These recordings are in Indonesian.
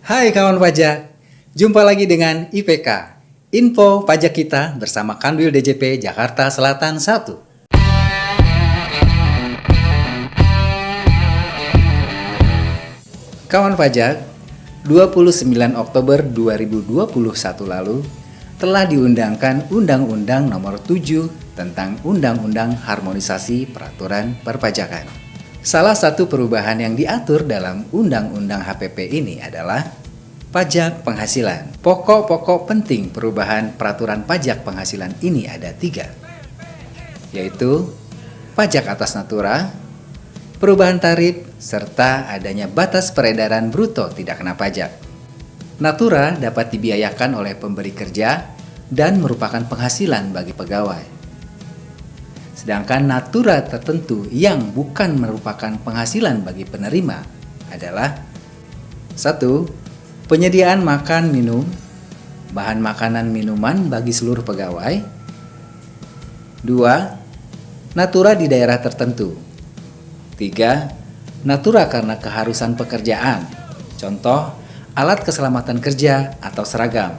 Hai kawan pajak, jumpa lagi dengan IPK, Info Pajak Kita bersama Kanwil DJP Jakarta Selatan 1. Kawan pajak, 29 Oktober 2021 lalu telah diundangkan Undang-Undang Nomor 7 tentang Undang-Undang Harmonisasi Peraturan Perpajakan. Salah satu perubahan yang diatur dalam Undang-Undang HPP ini adalah pajak penghasilan. Pokok-pokok penting perubahan peraturan pajak penghasilan ini ada 3, yaitu pajak atas natura, perubahan tarif, serta adanya batas peredaran bruto tidak kena pajak. Natura dapat dibiayakan oleh pemberi kerja dan merupakan penghasilan bagi pegawai. Sedangkan natura tertentu yang bukan merupakan penghasilan bagi penerima adalah 1. Penyediaan makan minum, bahan makanan minuman bagi seluruh pegawai. 2. Natura di daerah tertentu. 3. Natura karena keharusan pekerjaan, contoh alat keselamatan kerja atau seragam.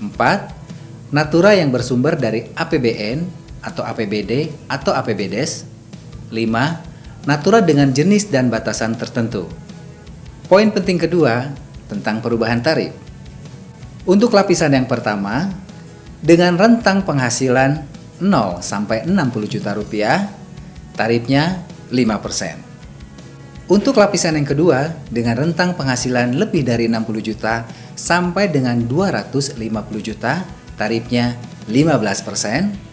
4. Natura yang bersumber dari APBN atau APBD atau APBDes. 5. Natura dengan jenis dan batasan tertentu. Poin penting kedua tentang perubahan tarif. Untuk lapisan yang pertama, dengan rentang penghasilan 0 sampai 60 juta rupiah, tarifnya 5%. Untuk lapisan yang kedua, dengan rentang penghasilan lebih dari 60 juta sampai dengan 250 juta, tarifnya 15%.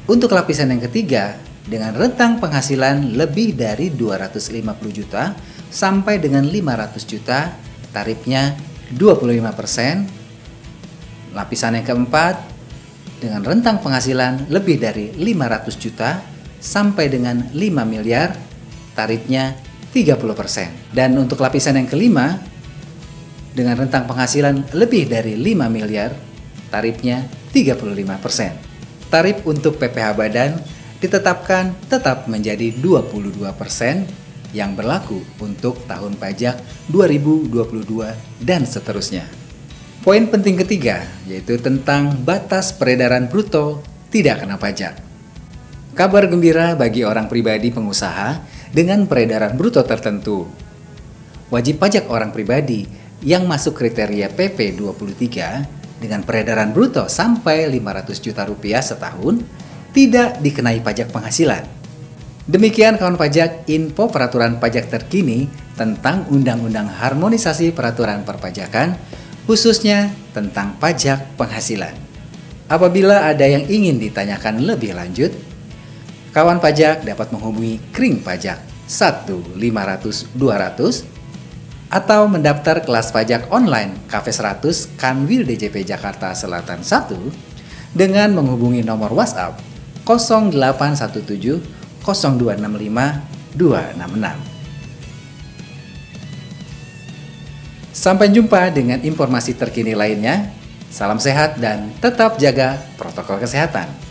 Untuk lapisan yang ketiga, dengan rentang penghasilan lebih dari 250 juta sampai dengan 500 juta, tarifnya 25%. Lapisan yang keempat, dengan rentang penghasilan lebih dari 500 juta sampai dengan 5 miliar, tarifnya 30%. Dan untuk lapisan yang kelima, dengan rentang penghasilan lebih dari 5 miliar, tarifnya 35%. Tarif untuk PPh badan ditetapkan tetap menjadi 22% yang berlaku untuk tahun pajak 2022 dan seterusnya. Poin penting ketiga yaitu tentang batas peredaran bruto tidak kena pajak. Kabar gembira bagi orang pribadi pengusaha dengan peredaran bruto tertentu. Wajib pajak orang pribadi yang masuk kriteria PP 23 dengan peredaran bruto sampai 500 juta rupiah setahun tidak dikenai pajak penghasilan. Demikian kawan pajak, info peraturan pajak terkini tentang Undang-Undang Harmonisasi Peraturan Perpajakan, khususnya tentang pajak penghasilan. Apabila ada yang ingin ditanyakan lebih lanjut, kawan pajak dapat menghubungi Kring Pajak 1-500-200 atau mendaftar kelas pajak online Cafe 100 Kanwil DJP Jakarta Selatan 1 dengan menghubungi nomor WhatsApp 0817 0265 266. Sampai jumpa dengan informasi terkini lainnya. Salam sehat dan tetap jaga protokol kesehatan.